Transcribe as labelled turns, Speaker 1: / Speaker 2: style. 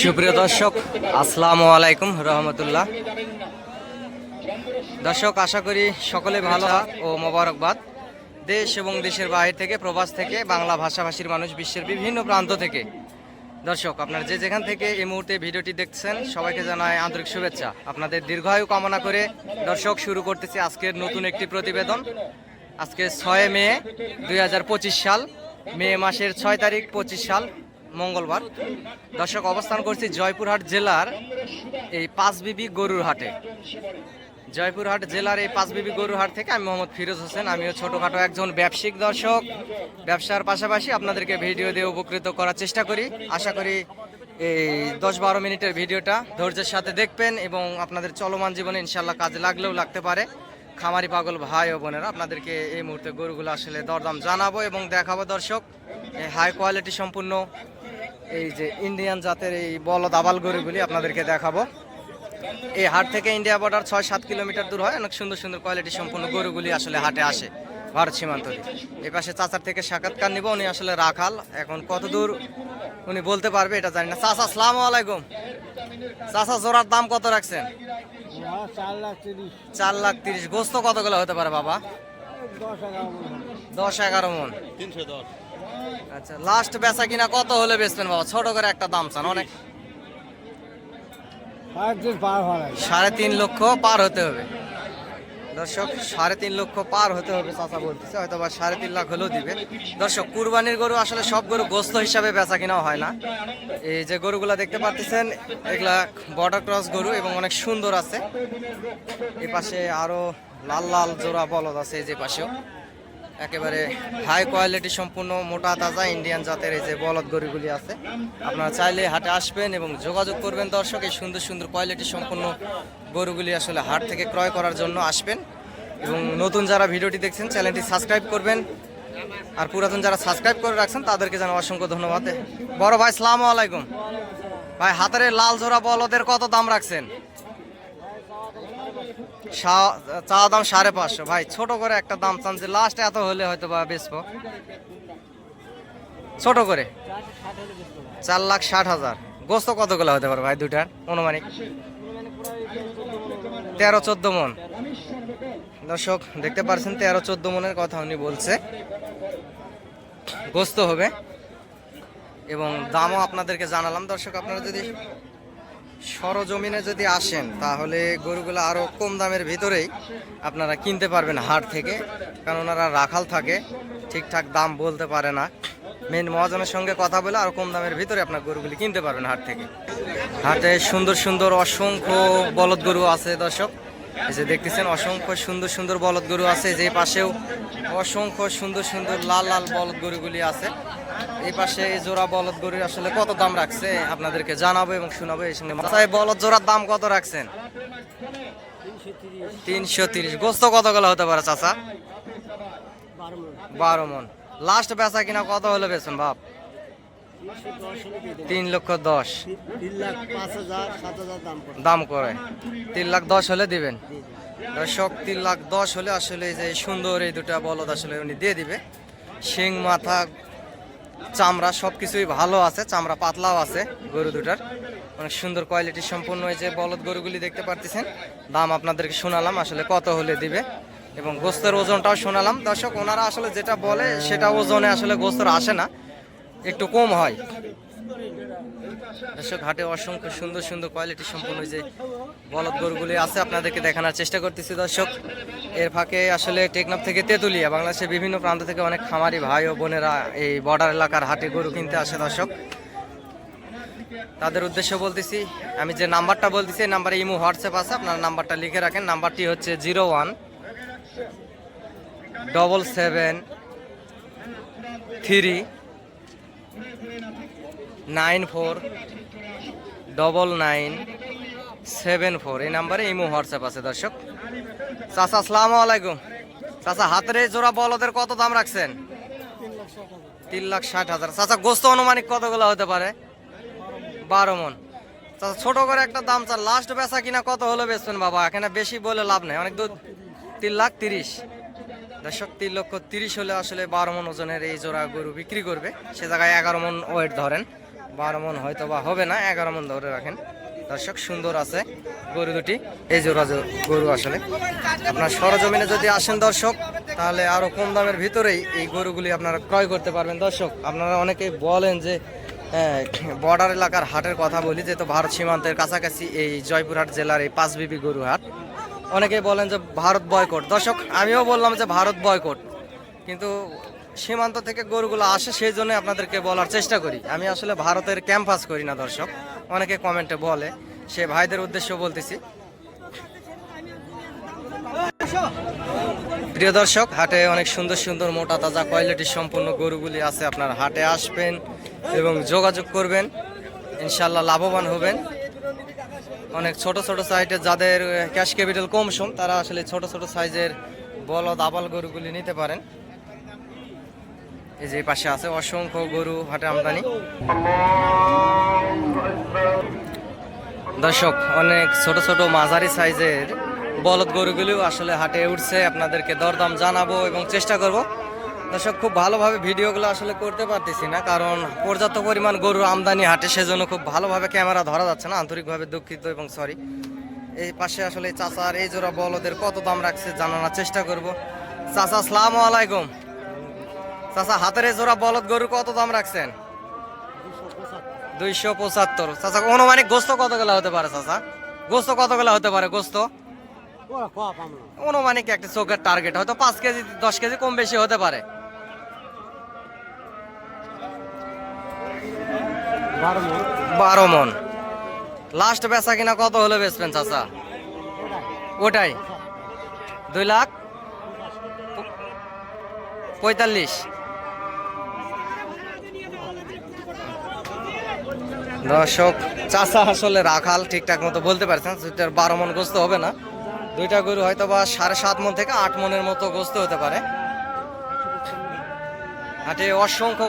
Speaker 1: সুপ্রিয় দর্শক, আসসালামু আলাইকুম রহমতুল্লাহ। দর্শক, আশা করি সকলে ভালো ও মোবারকবাদ। দেশ এবং দেশের বাইরে থেকে, প্রবাস থেকে, বাংলা ভাষাভাষীর মানুষ বিশ্বের বিভিন্ন প্রান্ত থেকে দর্শক আপনারা যে যেখান থেকে এই মুহূর্তে ভিডিওটি দেখছেন সবাইকে জানাই আন্তরিক শুভেচ্ছা। আপনাদের দীর্ঘায়ু কামনা করে দর্শক শুরু করতেছি আজকের নতুন একটি প্রতিবেদন। আজকে 6 মে 2025 সাল, মে মাসের 6 তারিখ 25 সাল মঙ্গলবার। দর্শক, অবস্থান করছি জয়পুরহাট জেলার এই পাঁচবিবি গরুর হাটে। জয়পুরহাট জেলার এই পাঁচবিবি গরুর হাট থেকে আমি মোহাম্মদ ফিরোজ হোসেন। আমিও ছোটোখাটো একজন ব্যবসায়িক দর্শক। ব্যবসার পাশাপাশি আপনাদেরকে ভিডিও দিয়ে উপকৃত করার চেষ্টা করি। আশা করি এই 10-12 মিনিটের ভিডিওটা ধৈর্যের সাথে দেখবেন এবং আপনাদের চলমান জীবনে ইনশাল্লাহ কাজে লাগলেও লাগতে পারে। খামারি পাগল ভাই ও বোনেরা, আপনাদেরকে এই মুহূর্তে গরুগুলো আসলে দরদাম জানাবো এবং দেখাবো। দর্শক, এই হাই কোয়ালিটি সম্পূর্ণ এই যে ইন্ডিয়ান জাতের এই বলদ আবাল গরুগুলি আপনাদেরকে দেখাবো। এই হাট থেকে ইন্ডিয়া বর্ডার 6-7 কিলোমিটার দূর হয়। অনেক সুন্দর সুন্দর কোয়ালিটি সম্পূর্ণ গরুগুলি আসলে হাটে আসে ভারত সীমান্ত দিয়ে। এই পাশে চাচার থেকে সাক্ষাৎকার নিব। উনি আসলে রাখাল, এখন কত দূর উনি বলতে পারবে এটা জানি না। চাচা, আসসালামু আলাইকুম। চাচা, জোড়ার দাম কত রাখছেন? 4,30,000। গোস্ত কতগুলো হতে পারে বাবা? 10-11 মন। আচ্ছা, লাস্ট বেচা কিনা কত হলে বেচবেন বাবা? ছোট করে একটা দাম চান। অনেক 3.5 লক্ষ পার হতে হবে দর্শক, 3.5 লক্ষ পার হতে হবে চাচা বলতেছে। হয়তো বা 3.5 লাখ হলেও দিবে। দর্শক, কুরবানির গরু আসলে সব গরু গোস্ত হিসাবে বেচা কিনাও হয় না। এই যে গরুগুলা দেখতে পাচ্ছেন এগুলা বর্ডার ক্রস গরু এবং অনেক সুন্দর আছে। এই পাশে আরো লাল লাল জোড়া বলদ আছে। এই যে পাশেও একেবারে হাই কোয়ালিটি সম্পূর্ণ মোটা তাজা ইন্ডিয়ান জাতের এই যে বলদ গরুগুলি আছে। আপনারা চাইলে হাটে আসবেন এবং যোগাযোগ করবেন। দর্শক, এই সুন্দর সুন্দর কোয়ালিটি সম্পূর্ণ গরুগুলি আসলে হাট থেকে ক্রয় করার জন্য আসবেন। এবং নতুন যারা ভিডিওটি দেখছেন চ্যানেলটি সাবস্ক্রাইব করবেন, আর পুরাতন যারা সাবস্ক্রাইব করে রাখছেন তাদেরকে জানাই অসংখ্য ধন্যবাদ। বড় ভাই, আসসালামু আলাইকুম। ভাই, হাতের লাল জোড়া বলদের কত দাম রাখছেন? চা দাম 550। ভাই, ছোট করে একটা দাম চান যে লাস্ট এত হলে হয়তো বা বেচবো। ছোট করে 4,60,000। গোস্ত কতগুলো হতে পারে ভাই দুটার অনুমানিক? 13-14 মন। দর্শক, দেখতে পাচ্ছেন 13-14 মনের কথা উনি বলছে গোস্ত হবে এবং দামও আপনাদেরকে জানালাম। দর্শক, আপনারা যদি সরজমিনে যদি আসেন তাহলে গরুগুলো আরও কম দামের ভিতরেই আপনারা কিনতে পারবেন হাট থেকে, কারণ ওনারা রাখাল থাকে, ঠিকঠাক দাম বলতে পারে না। মেন মহাজনের সঙ্গে কথা বলে আরও কম দামের ভিতরে আপনার গরুগুলি কিনতে পারবেন হাট থেকে। হাটে সুন্দর সুন্দর অসংখ্য বলদ গরু আছে দর্শক। এই যে দেখতেছেন অসংখ্য সুন্দর সুন্দর বলদ গরু আছে। যে পাশেও অসংখ্য সুন্দর সুন্দর লাল লাল বলদ গরুগুলি আছে। এই পাশে এই জোড়া বলদ গরু আসলে কত দাম রাখছে আপনাদেরকে জানাবো এবং শোনাবো। এই সঙ্গে বলদ জোড়ার দাম কত রাখছেন? 330। গোস্ত কতগুলো হতে পারে চাচা? 12 মন। লাস্ট বেচা কিনা কত হলে বেচুন বাপ? 3,10,000। দাম করে 3,10,000 হলে দিবেন। দর্শক, 3,10,000 হলে আসলে যে সুন্দর এই দুটা বলদ আসলে উনি দিয়ে দিবে। শিং, মাথা, চামড়া সবকিছুই ভালো আছে, চামড়া পাতলাও আছে গরু দুটার। অনেক সুন্দর কোয়ালিটি সম্পূর্ণ এই যে বলদ গরুগুলি দেখতে পারতেছেন। দাম আপনাদেরকে শোনালাম আসলে কত হলে দিবে এবং গোস্তের ওজনটাও শোনালাম। দর্শক, ওনারা আসলে যেটা বলে সেটা ওজনে আসলে গোস্তের আসে না, একটু কম হয়। দর্শক, হাটে অসংখ্য সুন্দর সুন্দর কোয়ালিটি সম্পূর্ণ যে বলদ গরুগুলি আছে আপনাদেরকে দেখানোর চেষ্টা করতেছি। দর্শক, এর ফাঁকে আসলে টেকনাফ থেকে তেঁতুলিয়া, বাংলাদেশের বিভিন্ন প্রান্ত থেকে অনেক খামারি ভাই ও বোনেরা এই বর্ডার এলাকার হাটে গরু কিনতে আসে। দর্শক, তাদের উদ্দেশ্যে বলতেছি, আমি যে নাম্বারটা বলতেছি এই নাম্বারে ইমো হোয়াটসঅ্যাপ আছে, আপনার নাম্বারটা লিখে রাখেন। নাম্বারটি হচ্ছে 0173399974। এই নাম্বারে ইমো হোয়াটসঅ্যাপ আছে। দর্শক, চাচা, আসসালামু আলাইকুম। চাচা, হাতের এই জোড়া বলদের কত দাম রাখছেন? 3,60,000। চাচা, গোস্ত অনুমানিক কতগুলো হতে পারে? 12 মন। চাচা, ছোট করে একটা দাম চান। লাস্ট বেচা কিনা কত হলে বেচবেন বাবা? এখানে বেশি বলে লাভ নেই, অনেক দূর। 3,30,000। দর্শক, 3,30,000 হলে আসলে 12 মন ওজনের এই জোড়া গরু বিক্রি করবে। সে জায়গায় 11 মন ওয়েট ধরেন। 12 মন হয়তো বা হবে না, 11 মন ধরে রাখেন দর্শক। সুন্দর আছে গরু দুটি, এই জোড়া গরু আসলে আপনার সরজমিনে যদি আসেন দর্শক, তাহলে আরো কম দামের ভিতরেই এই গরুগুলি আপনারা ক্রয় করতে পারবেন দর্শক। আপনারা অনেকেই বলেন যে বর্ডার এলাকার হাটের কথা বলি, যেহেতু ভারত সীমান্তের কাছাকাছি এই জয়পুরহাট জেলার এই পাঁচবিবি গরু হাট, অনেকেই বলেন যে ভারত বয়কট। দর্শক আমিও বললাম যে ভারত বয়কট, কিন্তু সীমান্ত থেকে গরুগুলো আসে সেই জন্য আপনাদেরকে বলার চেষ্টা করি। আমি আসলে ভারতের ক্যাম্পাস করি না দর্শক, অনেকে কমেন্টে বলে, সে ভাইদের উদ্দেশ্য বলতেছি। প্রিয় দর্শক, হাটে অনেক সুন্দর সুন্দর মোটা তাজা কোয়ালিটির সম্পূর্ণ গরুগুলি আছে। আপনার হাটে আসবেন এবং যোগাযোগ করবেন, ইনশাল্লাহ লাভবান হবেন। অনেক ছোট ছোট সাইজের যাদের ক্যাশ ক্যাপিটাল কম সম, তারা আসলে ছোট ছোট সাইজের বলদ আবাল গরুগুলি নিতে পারেন। এই যে পাশে আছে অসংখ্য গরু হাটে আমদানি দর্শক। অনেক ছোট ছোট মাঝারি সাইজের বলদ গরুগুলিও আসলে হাটে উঠছে, আপনাদেরকে দরদাম জানাবো এবং চেষ্টা করব দর্শক। খুব ভালোভাবে ভিডিওগুলো আসলে করতে পারতেছি না, কারণ পর্যাপ্ত পরিমাণ গরু আমদানি হাটে, সেজন্য খুব ভালোভাবে ক্যামেরা ধরা যাচ্ছে না, আন্তরিকভাবে দুঃখিত এবং সরি। এই পাশে আসলে চাচার এই জোড়া বলদের কত দাম রাখছে জানানোর চেষ্টা করব। চাচা আসসালামু আলাইকুম। চাচা হাতের এই জোড়া বলদ গরু কত দাম রাখছেন? 275। চাচা অনুমানিক গোস্ত কতগুলো হতে পারে? চাচা গোস্ত কতগুলো হতে পারে? গোস্ত অনুমানিক একটা চোখের টার্গেট হয়তো 5 কেজি 10 কেজি কম বেশি হতে পারে। 12 মন। লাস্ট বেচা কিনা কত হলে বেচবেন চাচা? ওটাই 2,45,000। দর্শক চাচা আসলে রাখাল, ঠিকঠাক মতো বলতে পারছেন 12 মন গোস্ত হবে না। দুইটা গরু হয়তো বা 7.5 মন থেকে 8 মনের মতো গোস্ত হতে পারে। হাটে অসংখ্য